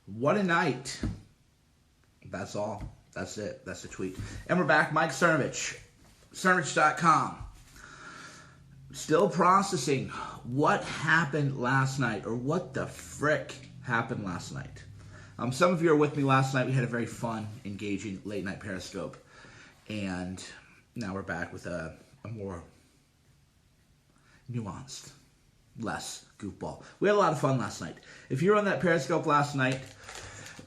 What a night. That's all. That's it. That's the tweet. And we're back. Mike Cernovich. Cernovich.com. Still processing what happened last night, or what the frick happened last night. Some of you were with me last night. We had a very fun, engaging late night Periscope. And now we're back with a more nuanced, less goofball. We had a lot of fun last night. If you were on that Periscope last night,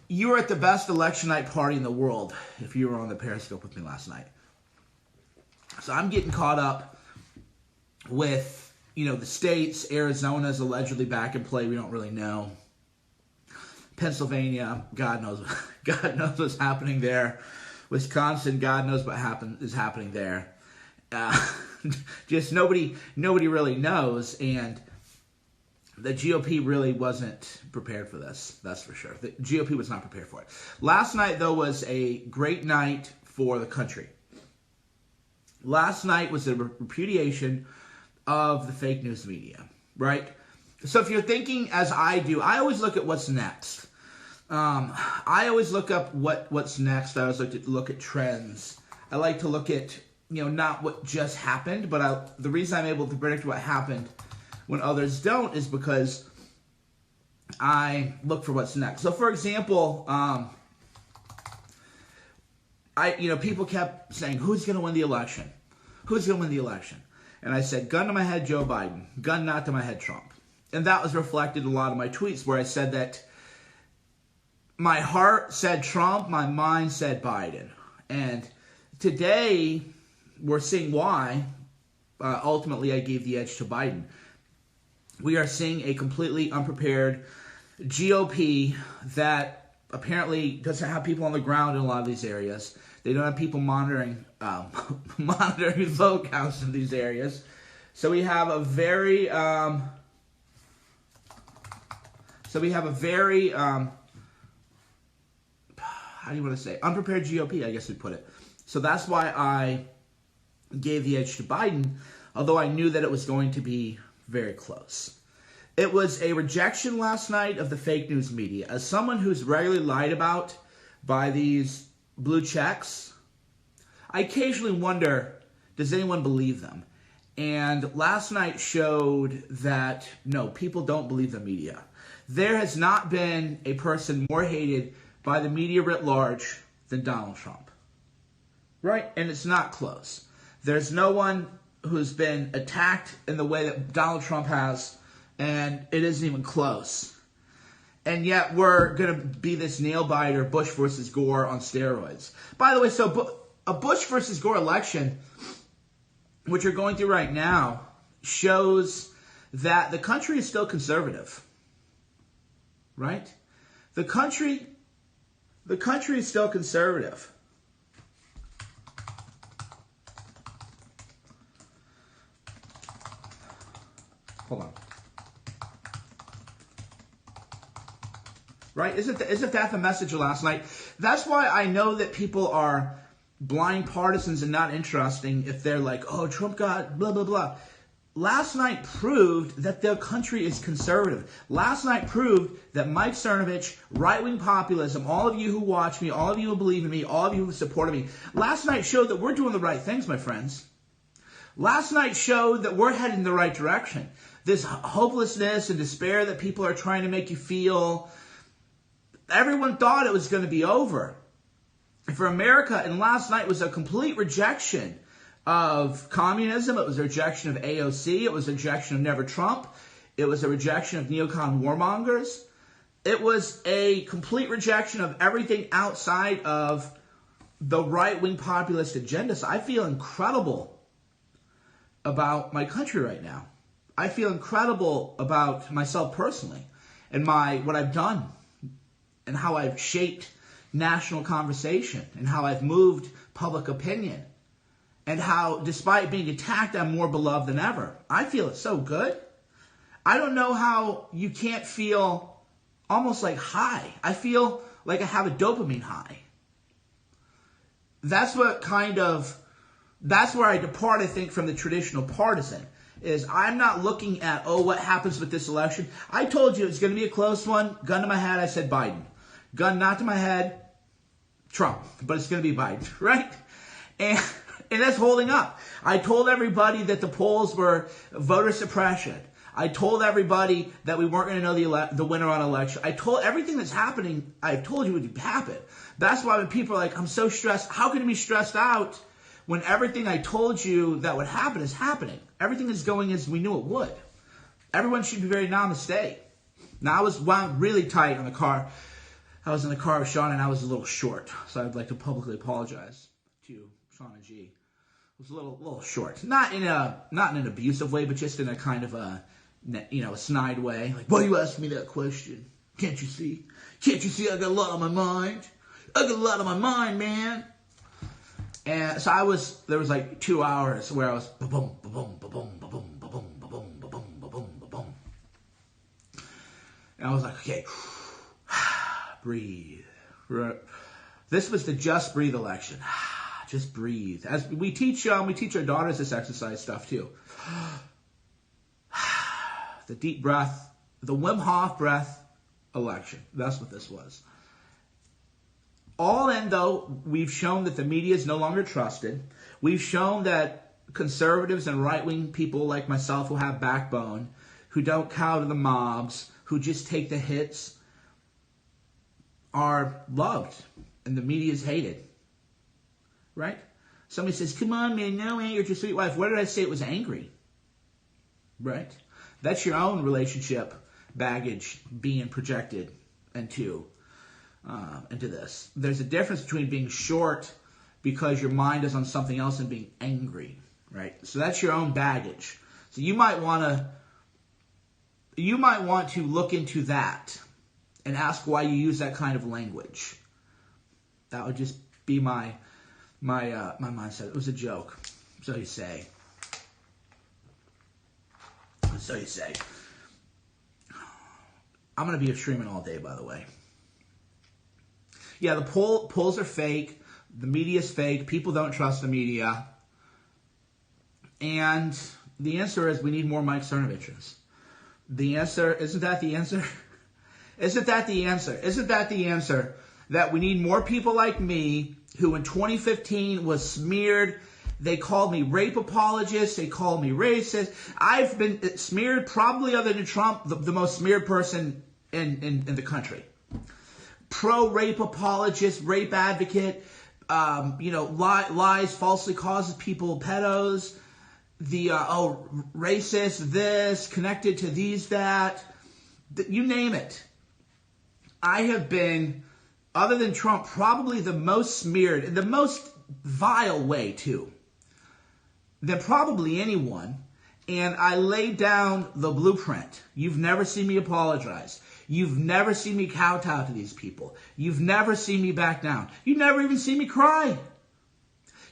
you were at the best election night party in the world if you were on the Periscope with me last night. So I'm getting caught up with, the states. Arizona's allegedly back in play. We don't really know. Pennsylvania, God knows what's happening there. Wisconsin, God knows what is happening there. Just nobody really knows, and the GOP really wasn't prepared for this. That's for sure. The GOP was not prepared for it. Last night, though, was a great night for the country. Last night was a repudiation of the fake news media, right? So if you're thinking as I do, I always look at what's next. I always look up what's next. I always look at trends. I like to look at, not what just happened, but the reason I'm able to predict what happened when others don't is because I look for what's next. So, for example, people kept saying, who's going to win the election? Who's going to win the election? And I said, gun to my head, Joe Biden. Gun not to my head, Trump. And that was reflected in a lot of my tweets where I said that my heart said Trump, my mind said Biden. And today, we're seeing why, ultimately, I gave the edge to Biden. We are seeing a completely unprepared GOP that apparently doesn't have people on the ground in a lot of these areas. They don't have people monitoring vote counts in these areas. So we have a very, how do you want to say, unprepared GOP, I guess we put it. So that's why I gave the edge to Biden, although I knew that it was going to be very close. It was a rejection last night of the fake news media. As someone who's regularly lied about by these blue checks, I occasionally wonder, does anyone believe them? And last night showed that, no, people don't believe the media. There has not been a person more hated by the media writ large than Donald Trump. Right? And it's not close. There's no one who's been attacked in the way that Donald Trump has, and it isn't even close. And yet we're going to be this nail-biter Bush versus Gore on steroids. By the way, so a Bush versus Gore election, which we're going through right now, shows that the country is still conservative. Right? The country is still conservative. Hold on. Right? Isn't that the message of last night? That's why I know that people are blind partisans and not interesting if they're like, oh, Trump got blah, blah, blah. Last night proved that the country is conservative. Last night proved that Mike Cernovich, right-wing populism, all of you who watch me, all of you who believe in me, all of you who supported me, last night showed that we're doing the right things, my friends. Last night showed that we're heading in the right direction. This hopelessness and despair that people are trying to make you feel, everyone thought it was going to be over. For America, and last night was a complete rejection of communism. It was a rejection of AOC. It was a rejection of Never Trump. It was a rejection of neocon warmongers. It was a complete rejection of everything outside of the right-wing populist agenda. So I feel incredible about my country right now. I feel incredible about myself personally and what I've done and how I've shaped national conversation and how I've moved public opinion and how, despite being attacked, I'm more beloved than ever. I feel it's so good. I don't know how you can't feel almost like high. I feel like I have a dopamine high. That's where I depart, I think, from the traditional partisan. Is I'm not looking at, what happens with this election. I told you it's going to be a close one. Gun to my head, I said Biden. Gun not to my head, Trump, but it's going to be Biden, right? And that's holding up. I told everybody that the polls were voter suppression. I told everybody that we weren't going to know the winner on election. I told everything that's happening, I told you would happen. That's why when people are like, I'm so stressed, how can you be stressed out when everything I told you that would happen is happening? Everything is going as we knew it would. Everyone should be very namaste. Now, I was wound really tight on the car. I was in the car with Sean, and I was a little short. So I'd like to publicly apologize to Sean and G. It was a little short. Not in an abusive way, but just in a kind of a snide way. Like, why are you asking me that question? Can't you see? Can't you see I got a lot on my mind? I got a lot on my mind, man. And so there was like 2 hours where I was ba-boom, ba-boom, ba-boom, ba-boom, ba-boom, ba-boom, ba-boom, ba-boom, ba-boom. And I was like, okay, breathe. This was the Just Breathe election. Just breathe. As we teach our daughters this exercise stuff too. The deep breath, the Wim Hof breath election. That's what this was. All in, though, we've shown that the media is no longer trusted. We've shown that conservatives and right-wing people like myself who have backbone, who don't cow to the mobs, who just take the hits, are loved, and the media is hated. Right? Somebody says, come on, man, no anger to your sweet wife. What did I say? It was angry. Right? That's your own relationship baggage being projected into this. There's a difference between being short because your mind is on something else and being angry. Right? So that's your own baggage. So you might want to look into that and ask why you use that kind of language. That would just be my mindset. It was a joke. So you say. So you say. I'm going to be streaming all day, by the way. Yeah, the polls are fake. The media is fake. People don't trust the media. And the answer is we need more Mike Cernoviches. The answer, isn't that the answer? Isn't that the answer? Isn't that the answer? That we need more people like me who in 2015 was smeared. They called me rape apologist. They called me racist. I've been smeared, probably other than Trump, the most smeared person in the country. Pro-rape apologist, rape advocate, lies, falsely causes people pedos. Racist, this, connected to these, that. You name it. I have been, other than Trump, probably the most smeared, in the most vile way, too, than probably anyone. And I laid down the blueprint. You've never seen me apologize. You've never seen me kowtow to these people. You've never seen me back down. You've never even seen me cry.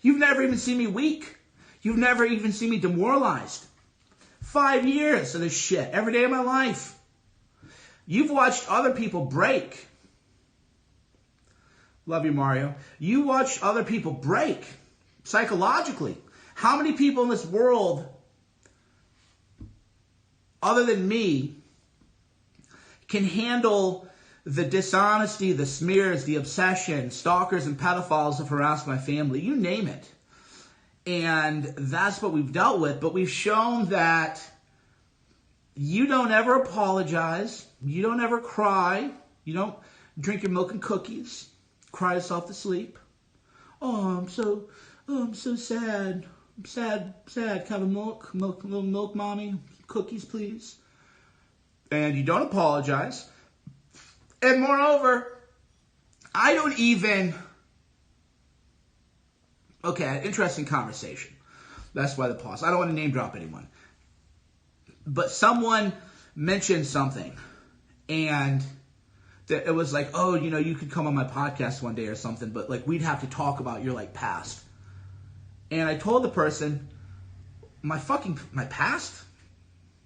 You've never even seen me weak. You've never even seen me demoralized. 5 years of this shit, every day of my life. You've watched other people break. Love you, Mario. You watched other people break psychologically. How many people in this world, other than me, can handle the dishonesty, the smears, the obsession, stalkers and pedophiles have harassed my family? You name it. And that's what we've dealt with. But we've shown that you don't ever apologize. You don't ever cry. You don't drink your milk and cookies. Cry yourself to sleep. Oh, I'm so sad. I'm sad. Can I have a little milk, mommy? Cookies, please. And you don't apologize. And moreover, I don't even... Okay, interesting conversation. That's why the pause. I don't want to name drop anyone. But someone mentioned something. And it was like, oh, you could come on my podcast one day or something. But like, we'd have to talk about your past. And I told the person, my past?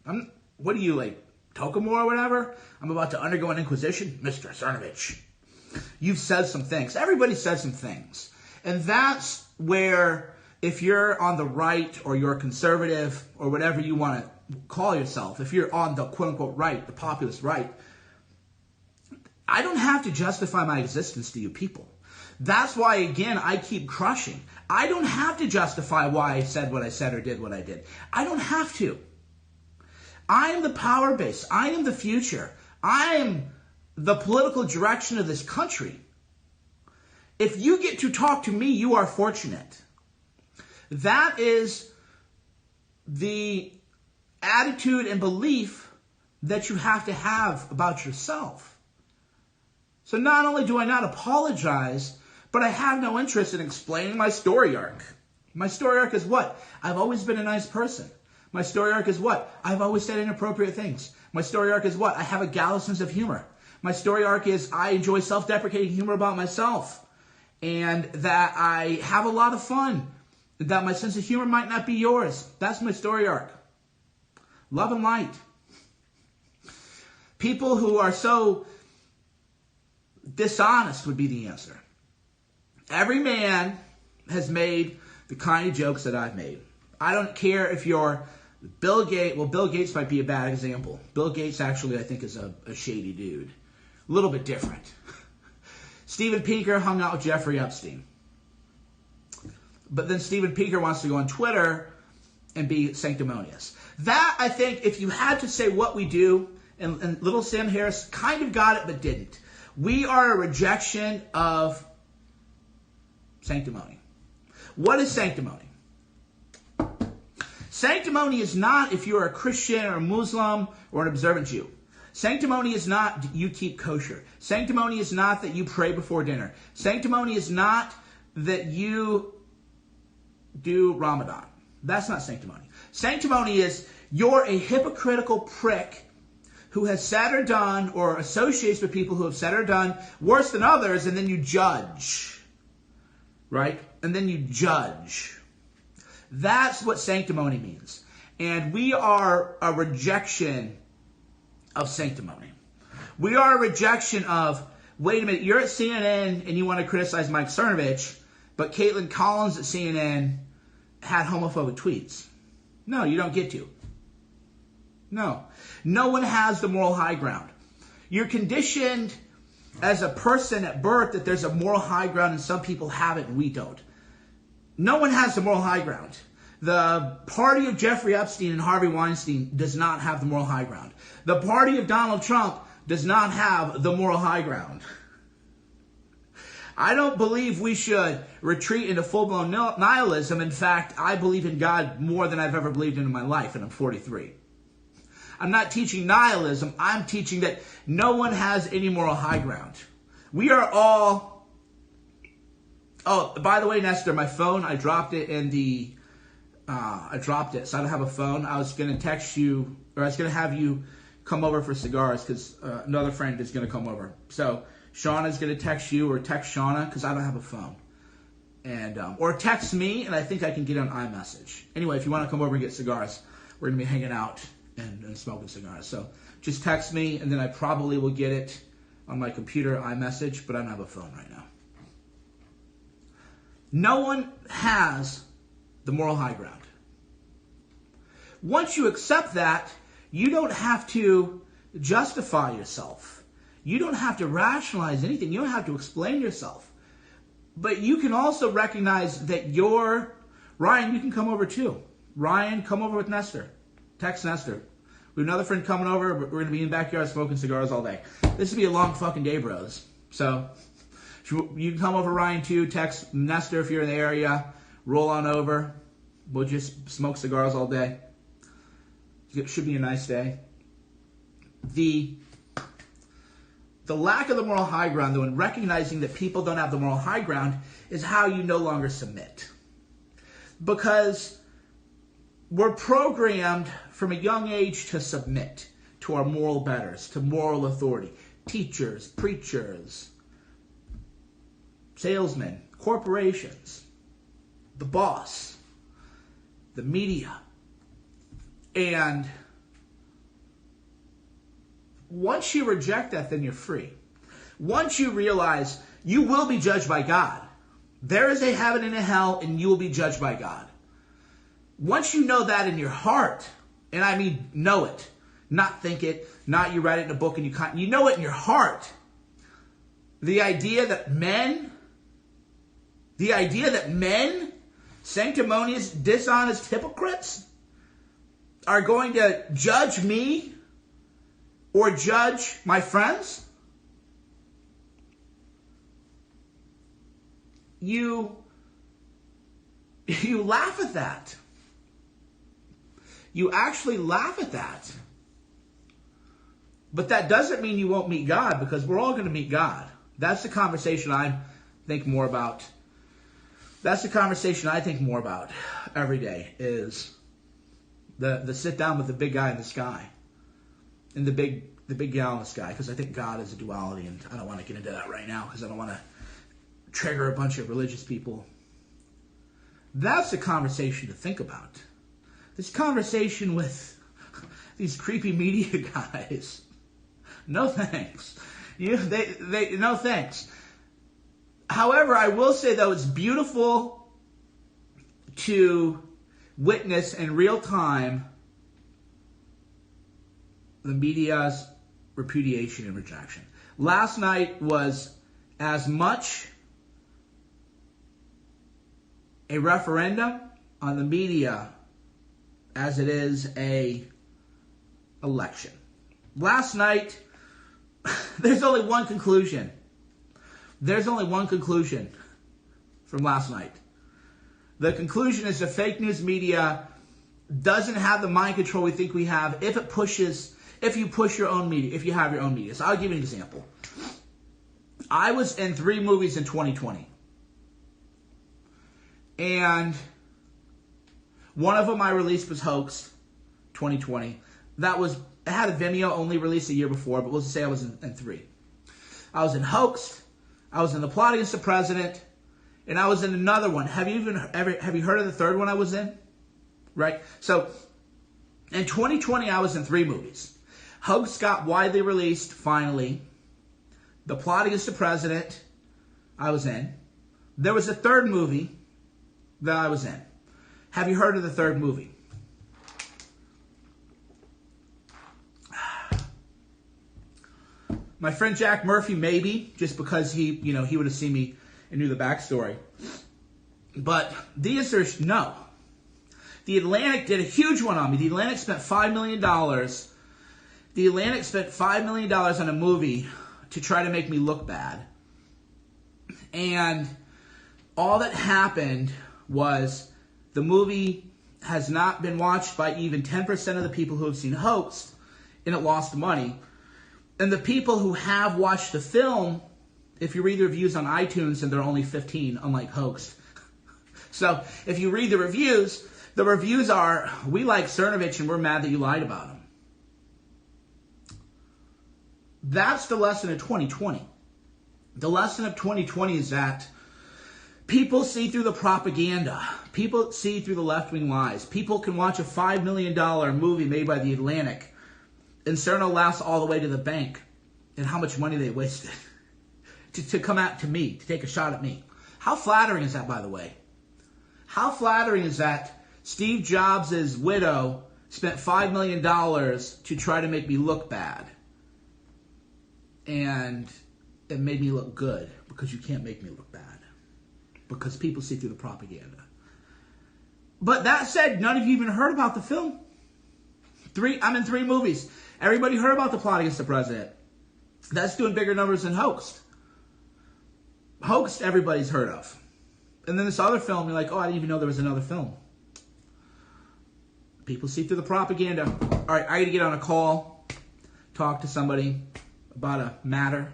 What are you, Tokemore or whatever? I'm about to undergo an inquisition? Mr. Cernovich. You've said some things. Everybody said some things. And that's where, if you're on the right or you're conservative or whatever you want to call yourself, if you're on the quote-unquote right, the populist right, I don't have to justify my existence to you people. That's why, again, I keep crushing. I don't have to justify why I said what I said or did what I did. I don't have to. I am the power base. I am the future. I am the political direction of this country. If you get to talk to me, you are fortunate. That is the attitude and belief that you have to have about yourself. So not only do I not apologize, but I have no interest in explaining my story arc. My story arc is what? I've always been a nice person. My story arc is what? I've always said inappropriate things. My story arc is what? I have a gallows sense of humor. My story arc is I enjoy self-deprecating humor about myself. And that I have a lot of fun. That my sense of humor might not be yours. That's my story arc. Love and light. People who are so dishonest would be the answer. Every man has made the kind of jokes that I've made. I don't care if you're Bill Gates. Well, Bill Gates might be a bad example. Bill Gates actually, I think, is a shady dude. A little bit different. Steven Pinker hung out with Jeffrey Epstein. But then Steven Pinker wants to go on Twitter and be sanctimonious. That, I think, if you had to say what we do, and little Sam Harris kind of got it but didn't. We are a rejection of sanctimony. What is sanctimony? Sanctimony is not if you're a Christian or a Muslim or an observant Jew. Sanctimony is not you keep kosher. Sanctimony is not that you pray before dinner. Sanctimony is not that you do Ramadan. That's not sanctimony. Sanctimony is you're a hypocritical prick who has said or done or associates with people who have said or done worse than others, and then you judge. Right? And then you judge. That's what sanctimony means. And we are a rejection of sanctimony. We are a rejection of, wait a minute, you're at CNN and you want to criticize Mike Cernovich, but Caitlin Collins at CNN had homophobic tweets. No, you don't get to. No. No one has the moral high ground. You're conditioned as a person at birth that there's a moral high ground and some people have it and we don't. No one has the moral high ground. The party of Jeffrey Epstein and Harvey Weinstein does not have the moral high ground. The party of Donald Trump does not have the moral high ground. I don't believe we should retreat into full-blown nihilism. In fact, I believe in God more than I've ever believed in my life, and I'm 43. I'm not teaching nihilism. I'm teaching that no one has any moral high ground. We are all... Oh, by the way, Nestor, my phone, I dropped it in the... I dropped it, so I don't have a phone. I was going to text you, or I was going to have you come over for cigars, because another friend is going to come over. So, Shauna's going to text you, or text Shauna, because I don't have a phone. And or text me, and I think I can get on iMessage. Anyway, if you want to come over and get cigars, we're going to be hanging out and smoking cigars. So, just text me, and then I probably will get it on my computer, iMessage, but I don't have a phone right now. No one has the moral high ground. Once you accept that, you don't have to justify yourself. You don't have to rationalize anything. You don't have to explain yourself. But you can also recognize that you're... Ryan, you can come over too. Ryan, come over with Nestor. Text Nestor. We have another friend coming over. We're going to be in the backyard smoking cigars all day. This will be a long fucking day, bros. So, you can come over, Ryan, too. Text Nestor if you're in the area. Roll on over. We'll just smoke cigars all day. It should be a nice day. The lack of the moral high ground, though, and recognizing that people don't have the moral high ground, is how you no longer submit. Because we're programmed from a young age to submit to our moral betters, to moral authority. Teachers, preachers, salesmen, corporations, the boss, the media. And once you reject that, then you're free. Once you realize you will be judged by God. There is a heaven and a hell, and you will be judged by God. Once you know that in your heart, and I mean know it, not think it, not you write it in a book and you know it in your heart, The idea that men, sanctimonious, dishonest hypocrites, are going to judge me or judge my friends? You laugh at that. You actually laugh at that. But that doesn't mean you won't meet God, because we're all going to meet God. That's the conversation I think more about. That's the conversation I think more about every day, is the sit down with the big guy in the sky and the big gal in the sky, because I think God is a duality, and I don't want to get into that right now because I don't want to trigger a bunch of religious people. That's the conversation to think about. This conversation with these creepy media guys. No thanks. No thanks. However, I will say, though, it's beautiful to witness in real time the media's repudiation and rejection. Last night was as much a referendum on the media as it is a election. Last night, there's only one conclusion. There's only one conclusion from last night. The conclusion is the fake news media doesn't have the mind control we think we have if you push your own media, if you have your own media. So I'll give you an example. I was in 3 movies in 2020. And one of them I released was Hoax 2020. It had a Vimeo only released a year before, but we'll just say I was in 3. I was in Hoax, I was in The Plot Against the President, and I was in another one. Have you heard of the third one I was in? Right? So, in 2020, I was in 3 movies. Hoax got widely released, finally. The Plot Against the President, I was in. There was a third movie that I was in. Have you heard of the third movie? My friend Jack Murphy, maybe, just because he would have seen me and knew the backstory. But the answer is no. The Atlantic did a huge one on me. The Atlantic spent $5 million. The Atlantic spent $5 million on a movie to try to make me look bad. And all that happened was the movie has not been watched by even 10% of the people who have seen Hoax, and it lost money. And the people who have watched the film, if you read the reviews on iTunes, and they're only 15, unlike Hoax. So if you read the reviews are, we like Cernovich and we're mad that you lied about him. That's the lesson of 2020. The lesson of 2020 is that people see through the propaganda. People see through the left-wing lies. People can watch a $5 million movie made by the Atlantic and Cerno laughs all the way to the bank and how much money they wasted to come out to me, to take a shot at me. How flattering is that, by the way? How flattering is that Steve Jobs' widow spent $5 million to try to make me look bad? And it made me look good, because you can't make me look bad. Because people see through the propaganda. But that said, none of you even heard about the film. I'm in 3 movies. Everybody heard about The Plot Against the President. That's doing bigger numbers than Hoax. Hoax, everybody's heard of. And then this other film, you're like, oh, I didn't even know there was another film. People see through the propaganda. All right, I got to get on a call, talk to somebody about a matter.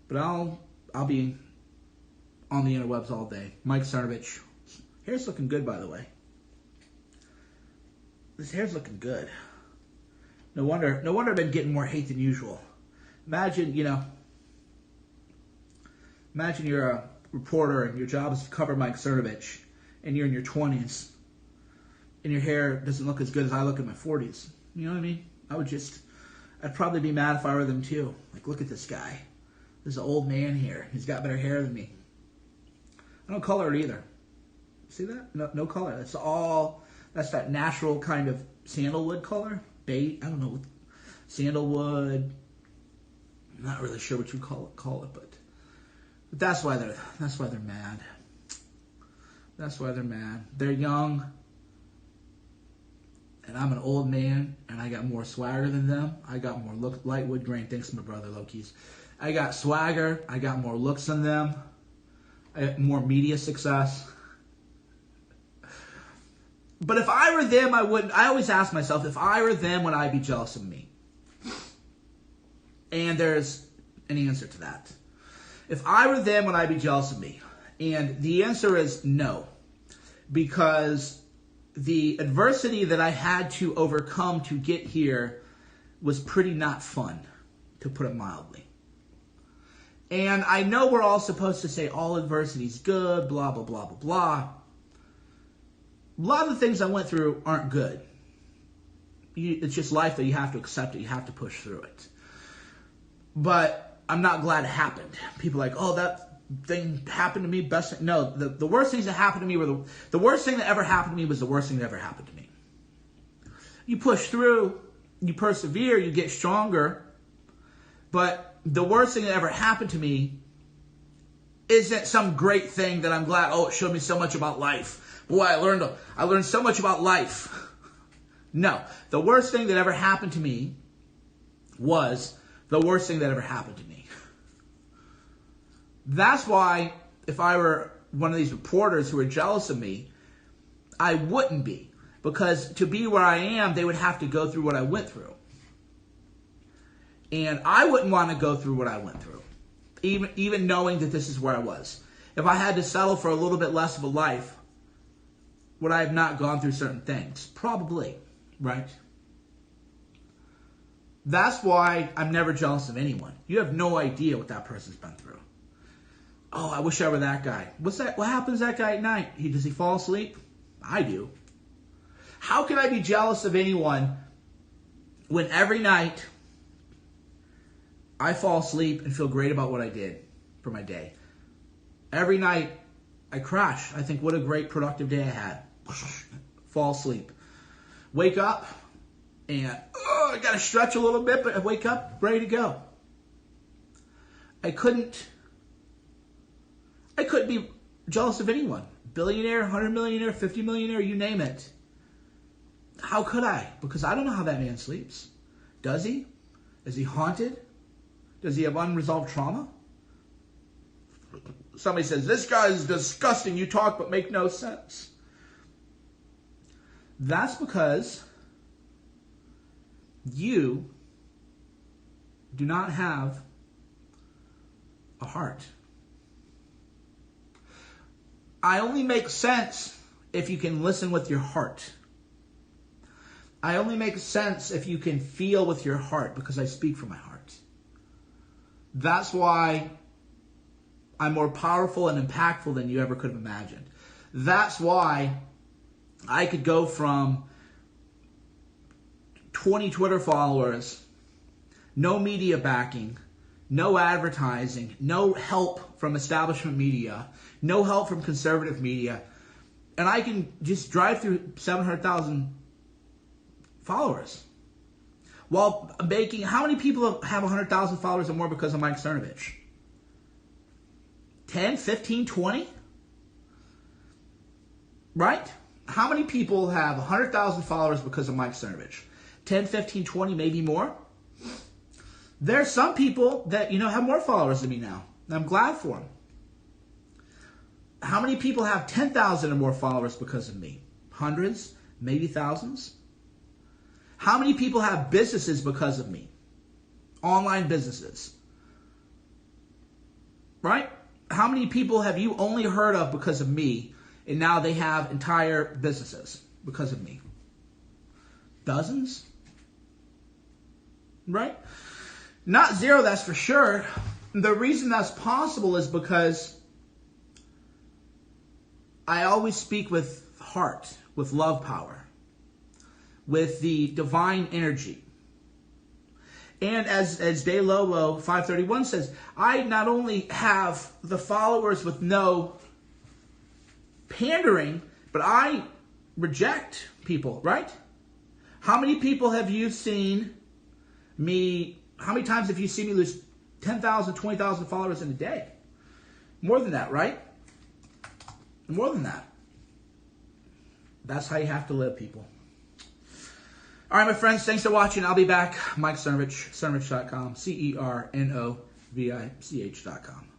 But I'll be on the interwebs all day. Mike Cernovich. Hair's looking good, by the way. This hair's looking good. No wonder I've been getting more hate than usual. Imagine you're a reporter and your job is to cover Mike Cernovich, and you're in your 20s, and your hair doesn't look as good as I look in my 40s. You know what I mean? I'd probably be mad if I were them too. Like, look at this guy. There's an old man here. He's got better hair than me. I don't color it either. See that? No color. That's that natural kind of sandalwood color. I don't know. Sandalwood, I'm not really sure what you call it, but that's why they're mad. That's why they're mad. They're young, and I'm an old man, and I got more swagger than them. I got more light wood grain. Thanks to my brother Loki's. I got swagger. I got more looks than them. I got more media success. But if I were them, I wouldn't. I always ask myself, if I were them, would I be jealous of me? And there's an answer to that. If I were them, would I be jealous of me? And the answer is no. Because the adversity that I had to overcome to get here was pretty not fun, to put it mildly. And I know we're all supposed to say all adversity is good, blah, blah, blah, blah, blah. A lot of the things I went through aren't good. It's just life that you have to accept it. You have to push through it. But I'm not glad it happened. People are like, oh, that thing happened to me. Best. No, the worst things that happened to me were the worst thing that ever happened to me was the worst thing that ever happened to me. You push through, you persevere, you get stronger. But the worst thing that ever happened to me isn't some great thing that I'm glad, oh, it showed me so much about life. Boy, I learned so much about life. No, the worst thing that ever happened to me was the worst thing that ever happened to me. That's why if I were one of these reporters who are jealous of me, I wouldn't be. Because to be where I am, they would have to go through what I went through. And I wouldn't want to go through what I went through, even knowing that this is where I was. If I had to settle for a little bit less of a life, would I have not gone through certain things? Probably, right? That's why I'm never jealous of anyone. You have no idea what that person's been through. Oh, I wish I were that guy. What happens to that guy at night? Does he fall asleep? I do. How can I be jealous of anyone when every night I fall asleep and feel great about what I did for my day? Every night I crash. I think, what a great productive day I had. Fall asleep. Wake up and I got to stretch a little bit, but I wake up ready to go. I couldn't be jealous of anyone. Billionaire, 100 millionaire, 50 millionaire, you name it. How could I? Because I don't know how that man sleeps. Does he? Is he haunted? Does he have unresolved trauma? Somebody says, this guy is disgusting. You talk but make no sense. That's because you do not have a heart. I only make sense if you can listen with your heart. I only make sense if you can feel with your heart, because I speak from my heart. That's why I'm more powerful and impactful than you ever could have imagined. That's why I could go from 20 Twitter followers, no media backing, no advertising, no help from establishment media, no help from conservative media, and I can just drive through 700,000 followers. While making, how many people have 100,000 followers or more because of Mike Cernovich? 10, 15, 20? Right? How many people have 100,000 followers because of Mike Cernovich? 10, 15, 20, maybe more? There are some people that, have more followers than me now. And I'm glad for them. How many people have 10,000 or more followers because of me? Hundreds? Maybe thousands? How many people have businesses because of me? Online businesses. Right? How many people have you only heard of because of me, and now they have entire businesses because of me? Dozens? Right? Not zero, that's for sure. The reason that's possible is because I always speak with heart, with love power, with the divine energy. And as De Lobo 531 says, I not only have the followers with no pandering, but I reject people, right? How many people have you seen me, how many times have you seen me lose 10,000, 20,000 followers in a day. More than that, right? More than that. That's how you have to live, people. All right, my friends, thanks for watching. I'll be back. Mike Cernovich, Cernovich.com, Cernovich.com.